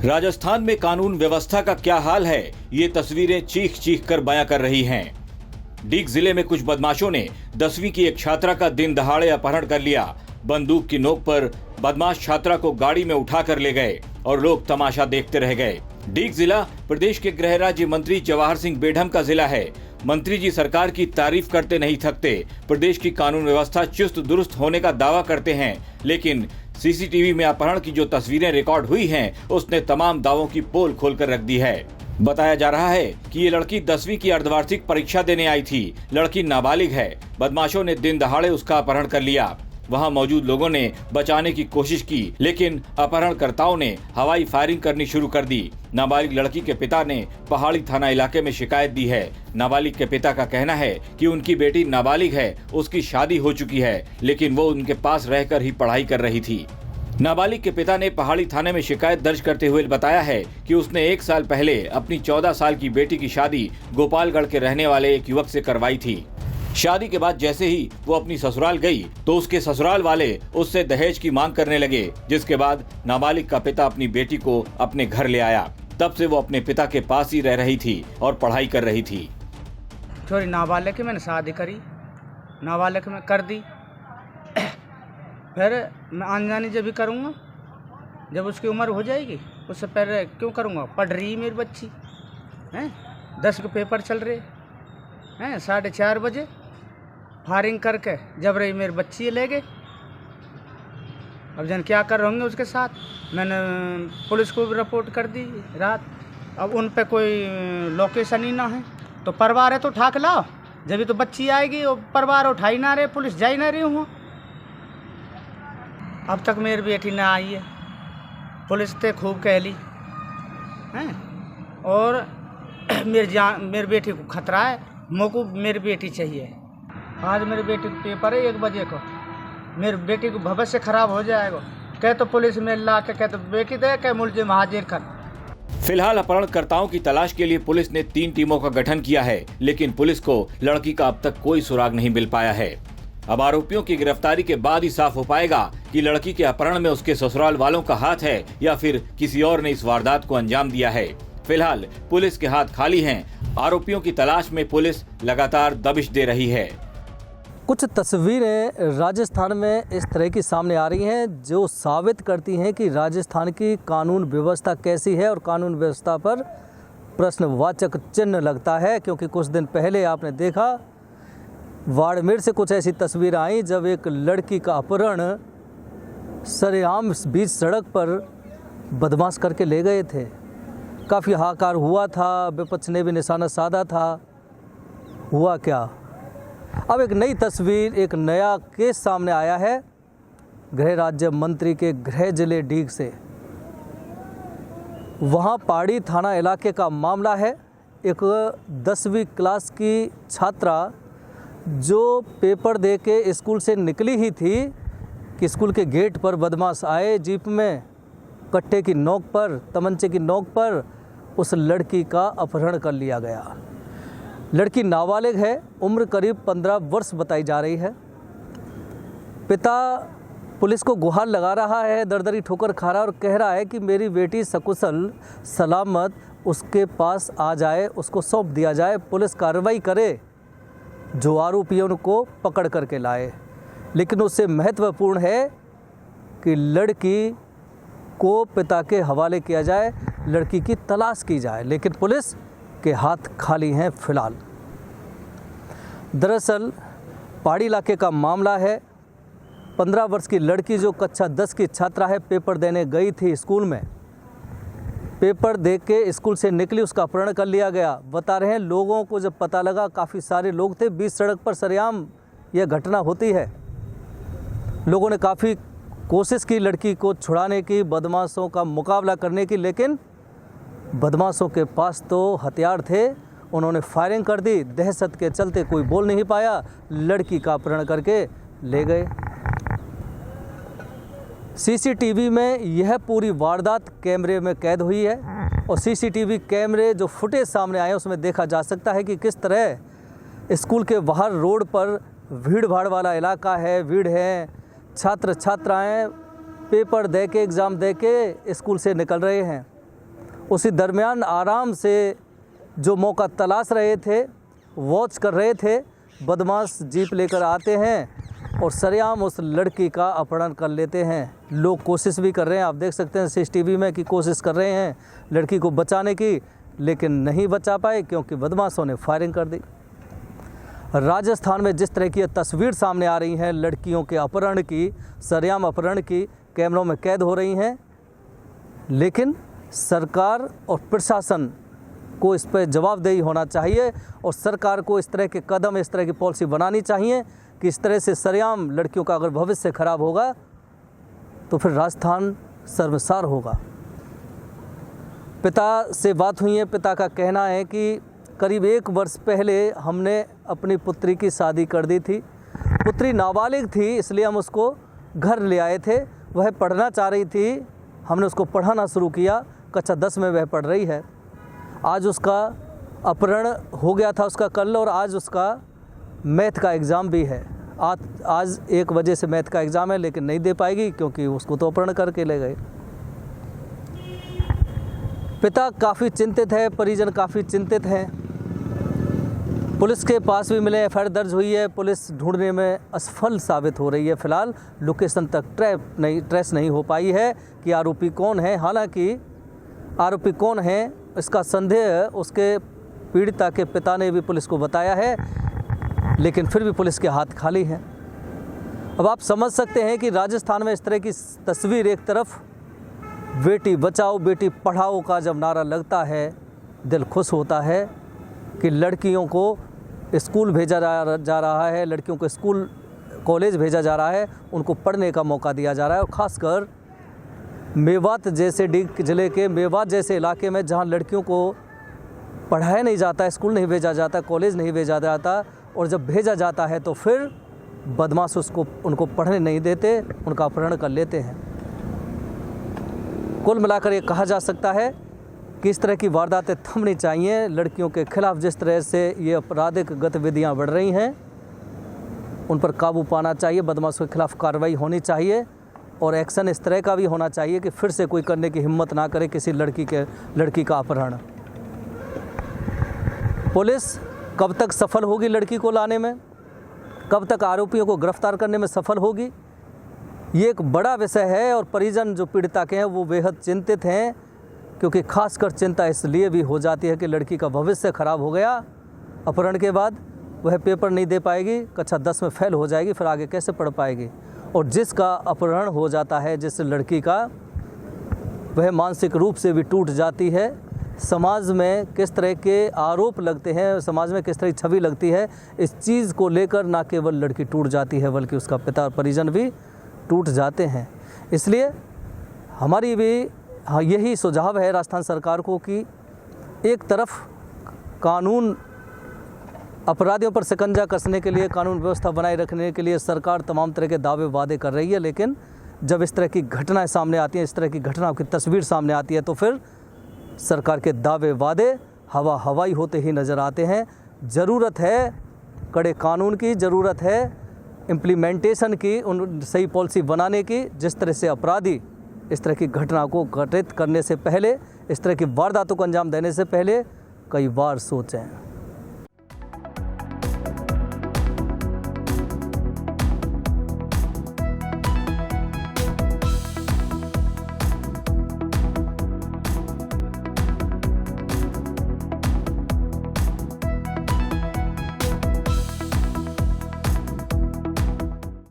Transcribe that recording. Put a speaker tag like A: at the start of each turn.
A: राजस्थान में कानून व्यवस्था का क्या हाल है, ये तस्वीरें चीख चीख कर बयां कर रही हैं। डीग जिले में कुछ बदमाशों ने 10वीं की एक छात्रा का दिन दहाड़े अपहरण कर लिया। बंदूक की नोक पर बदमाश छात्रा को गाड़ी में उठाकर ले गए और लोग तमाशा देखते रह गए। डीग जिला प्रदेश के गृह राज्य मंत्री जवाहर सिंह बेढम का जिला है। मंत्री जी सरकार की तारीफ करते नहीं थकते। प्रदेश की कानून व्यवस्था चुस्त दुरुस्त होने का दावा करते हैं, लेकिन सीसीटीवी में अपहरण की जो तस्वीरें रिकॉर्ड हुई हैं, उसने तमाम दावों की पोल खोलकर रख दी है। बताया जा रहा है कि ये लड़की 10वीं की अर्धवार्षिक परीक्षा देने आई थी। लड़की नाबालिग है। बदमाशों ने दिन दहाड़े उसका अपहरण कर लिया। वहां मौजूद लोगों ने बचाने की कोशिश की, लेकिन अपहरणकर्ताओं ने हवाई फायरिंग करनी शुरू कर दी। नाबालिग लड़की के पिता ने पहाड़ी थाना इलाके में शिकायत दी है। नाबालिग के पिता का कहना है कि उनकी बेटी नाबालिग है, उसकी शादी हो चुकी है, लेकिन वो उनके पास रहकर ही पढ़ाई कर रही थी। नाबालिग के पिता ने पहाड़ी थाने में शिकायत दर्ज करते हुए बताया है कि उसने 1 साल पहले अपनी 14 साल की बेटी की शादी गोपालगढ़ के रहने वाले एक युवक से करवाई थी। शादी के बाद जैसे ही वो अपनी ससुराल गई तो उसके ससुराल वाले उससे दहेज की मांग करने लगे, जिसके बाद नाबालिग का पिता अपनी बेटी को अपने घर ले आया। तब से वो अपने पिता के पास ही रह रही थी और पढ़ाई कर रही थी।
B: थोड़ी नाबालिग की मैंने शादी करी, नाबालिग में कर दी। फिर मैं अनजानी जब भी करूँगा, जब उसकी उम्र हो जाएगी, उससे पहले क्यों करूँगा? पढ़ रही मेरी बच्ची हैं, 10 के पेपर चल रहे हैं, 4:30 बजे फायरिंग करके जब रही मेरी बच्ची ले गए। अब जन क्या कर रहे होंगे उसके साथ। मैंने पुलिस को भी रिपोर्ट कर दी रात। अब उन पे कोई लोकेशन ही ना है तो परिवार है तो उठा के लाओ। जब तो बच्ची आएगी और परिवार उठा ही ना रहे, पुलिस जा ही ना रही हूँ। अब तक मेरी बेटी ना आई है। पुलिस ते खूब कह ली हैं, और मेरी बेटी को खतरा है। मुझको मेरी बेटी चाहिए। आज मेरी बेटी को पेपर है 1 बजे को। मेरी बेटी को भविष्य खराब हो जाएगा। कह तो पुलिस में ला के कहते बेटी दे के मुलजिम हाजिर कर।
A: फिलहाल अपहरणकर्ताओं की तलाश के लिए पुलिस ने 3 टीमों का गठन किया है, लेकिन पुलिस को लड़की का अब तक कोई सुराग नहीं मिल पाया है। अब आरोपियों की गिरफ्तारी के बाद ही साफ हो पाएगा कि लड़की के अपहरण में उसके ससुराल वालों का हाथ है या फिर किसी और ने इस वारदात को अंजाम दिया है। फिलहाल पुलिस के हाथ खाली हैं। आरोपियों की तलाश में पुलिस लगातार दबिश दे रही है।
C: कुछ तस्वीरें राजस्थान में इस तरह की सामने आ रही हैं जो साबित करती हैं कि राजस्थान की कानून व्यवस्था कैसी है, और कानून व्यवस्था पर प्रश्नवाचक चिन्ह लगता है। क्योंकि कुछ दिन पहले आपने देखा बाड़मेर से कुछ ऐसी तस्वीर आई जब एक लड़की का अपहरण सरेआम बीच सड़क पर बदमाश करके ले गए थे। काफ़ी हाहाकार हुआ था, विपक्ष ने भी निशाना साधा था। हुआ क्या? अब एक नई तस्वीर, एक नया केस सामने आया है गृह राज्य मंत्री के गृह जिले डीग से। वहाँ पहाड़ी थाना इलाके का मामला है। एक 10वीं क्लास की छात्रा जो पेपर दे के स्कूल से निकली ही थी कि स्कूल के गेट पर बदमाश आए जीप में, कट्टे की नोक पर, तमंचे की नोक पर उस लड़की का अपहरण कर लिया गया। लड़की नाबालिग है, उम्र करीब 15 वर्ष बताई जा रही है। पिता पुलिस को गुहार लगा रहा है, दरदरी ठोकर खा रहा है और कह रहा है कि मेरी बेटी सकुशल सलामत उसके पास आ जाए, उसको सौंप दिया जाए, पुलिस कार्रवाई करे, जो आरोपियों को पकड़ करके लाए। लेकिन उससे महत्वपूर्ण है कि लड़की को पिता के हवाले किया जाए, लड़की की तलाश की जाए। लेकिन पुलिस के हाथ खाली हैं फिलहाल। दरअसल पहाड़ी इलाके का मामला है। 15 वर्ष की लड़की जो कक्षा 10 की छात्रा है, पेपर देने गई थी स्कूल में। पेपर दे के स्कूल से निकली, उसका अपहरण कर लिया गया। बता रहे हैं लोगों को जब पता लगा, काफ़ी सारे लोग थे, बीच सड़क पर सरेआम यह घटना होती है। लोगों ने काफ़ी कोशिश की लड़की को छुड़ाने की, बदमाशों का मुकाबला करने की, लेकिन बदमाशों के पास तो हथियार थे। उन्होंने फायरिंग कर दी। दहशत के चलते कोई बोल नहीं पाया, लड़की का अपहरण करके ले गए। सीसीटीवी में यह पूरी वारदात कैमरे में कैद हुई है, और सीसीटीवी कैमरे जो फुटेज सामने आए उसमें देखा जा सकता है कि किस तरह स्कूल के बाहर रोड पर भीड़ भाड़ वाला इलाका है, भीड़ है, छात्र छात्राएं पेपर दे के, एग्ज़ाम दे के स्कूल से निकल रहे हैं। उसी दरमियान आराम से जो मौका तलाश रहे थे, वॉच कर रहे थे, बदमाश जीप लेकर आते हैं और सरेआम उस लड़की का अपहरण कर लेते हैं। लोग कोशिश भी कर रहे हैं, आप देख सकते हैं CCTV में कि कोशिश कर रहे हैं लड़की को बचाने की, लेकिन नहीं बचा पाए क्योंकि बदमाशों ने फायरिंग कर दी। राजस्थान में जिस तरह की तस्वीर सामने आ रही हैं, लड़कियों के अपहरण की, सरेआम अपहरण की, कैमरों में कैद हो रही हैं, लेकिन सरकार और प्रशासन को इस पर जवाबदेही होना चाहिए और सरकार को इस तरह के कदम, इस तरह की पॉलिसी बनानी चाहिए कि इस तरह से सरेआम लड़कियों का अगर भविष्य खराब होगा तो फिर राजस्थान शर्मसार होगा। पिता से बात हुई है। पिता का कहना है कि करीब 1 वर्ष पहले हमने अपनी पुत्री की शादी कर दी थी। पुत्री नाबालिग थी, इसलिए हम उसको घर ले आए थे। वह पढ़ना चाह रही थी, हमने उसको पढ़ाना शुरू किया। कक्षा 10 में वह पढ़ रही है। आज उसका अपहरण हो गया था उसका कल, और आज उसका मैथ का एग्ज़ाम भी है। आज 1 बजे से मैथ का एग्ज़ाम है, लेकिन नहीं दे पाएगी क्योंकि उसको तो अपहरण करके ले गए। पिता काफ़ी चिंतित है, परिजन काफ़ी चिंतित हैं। पुलिस के पास भी मिले, FIR दर्ज हुई है। पुलिस ढूंढने में असफल साबित हो रही है। फिलहाल लोकेशन तक ट्रेस नहीं हो पाई है कि आरोपी कौन है। हालांकि आरोपी कौन है इसका संदेह उसके पीड़िता के पिता ने भी पुलिस को बताया है, लेकिन फिर भी पुलिस के हाथ खाली हैं। अब आप समझ सकते हैं कि राजस्थान में इस तरह की तस्वीर, एक तरफ बेटी बचाओ बेटी पढ़ाओ का जब नारा लगता है, दिल खुश होता है कि लड़कियों को स्कूल भेजा जा रहा है, लड़कियों को स्कूल कॉलेज भेजा जा रहा है, उनको पढ़ने का मौका दिया जा रहा है। और ख़ासकर मेवात जैसे डीग ज़िले के मेवात जैसे इलाके में जहां लड़कियों को पढ़ाया नहीं जाता, स्कूल नहीं भेजा जाता, कॉलेज नहीं भेजा जाता, और जब भेजा जाता है तो फिर बदमाश उनको पढ़ने नहीं देते, उनका अपहरण कर लेते हैं। कुल मिलाकर ये कहा जा सकता है कि इस तरह की वारदातें थमनी चाहिए। लड़कियों के खिलाफ जिस तरह से ये आपराधिक गतिविधियां बढ़ रही हैं, उन पर काबू पाना चाहिए, बदमाशों के खिलाफ कार्रवाई होनी चाहिए और एक्शन इस तरह का भी होना चाहिए कि फिर से कोई करने की हिम्मत ना करे किसी लड़की का अपहरण। पुलिस कब तक सफल होगी लड़की को लाने में, कब तक आरोपियों को गिरफ्तार करने में सफल होगी, ये एक बड़ा विषय है। और परिजन जो पीड़िता के हैं वो बेहद चिंतित हैं, क्योंकि खासकर चिंता इसलिए भी हो जाती है कि लड़की का भविष्य खराब हो गया। अपहरण के बाद वह पेपर नहीं दे पाएगी, कक्षा 10 में फेल हो जाएगी, फिर आगे कैसे पढ़ पाएगी। और जिसका अपहरण हो जाता है, जिस लड़की का, वह मानसिक रूप से भी टूट जाती है। समाज में किस तरह के आरोप लगते हैं, समाज में किस तरह की छवि लगती है, इस चीज़ को लेकर ना केवल लड़की टूट जाती है बल्कि उसका पिता और परिजन भी टूट जाते हैं। इसलिए हमारी भी यही सुझाव है राजस्थान सरकार को कि एक तरफ कानून अपराधियों पर शिकंजा कसने के लिए, कानून व्यवस्था बनाए रखने के लिए सरकार तमाम तरह के दावे वादे कर रही है, लेकिन जब इस तरह की घटनाएं सामने आती हैं, इस तरह की घटनाओं की तस्वीर सामने आती है, तो फिर सरकार के दावे वादे हवाई होते ही नज़र आते हैं। ज़रूरत है कड़े कानून की, ज़रूरत है इम्प्लीमेंटेशन की, उन सही पॉलिसी बनाने की, जिस तरह से अपराधी इस तरह की घटना को घटित करने से पहले, इस तरह की वारदातों को अंजाम देने से पहले कई बार सोचें।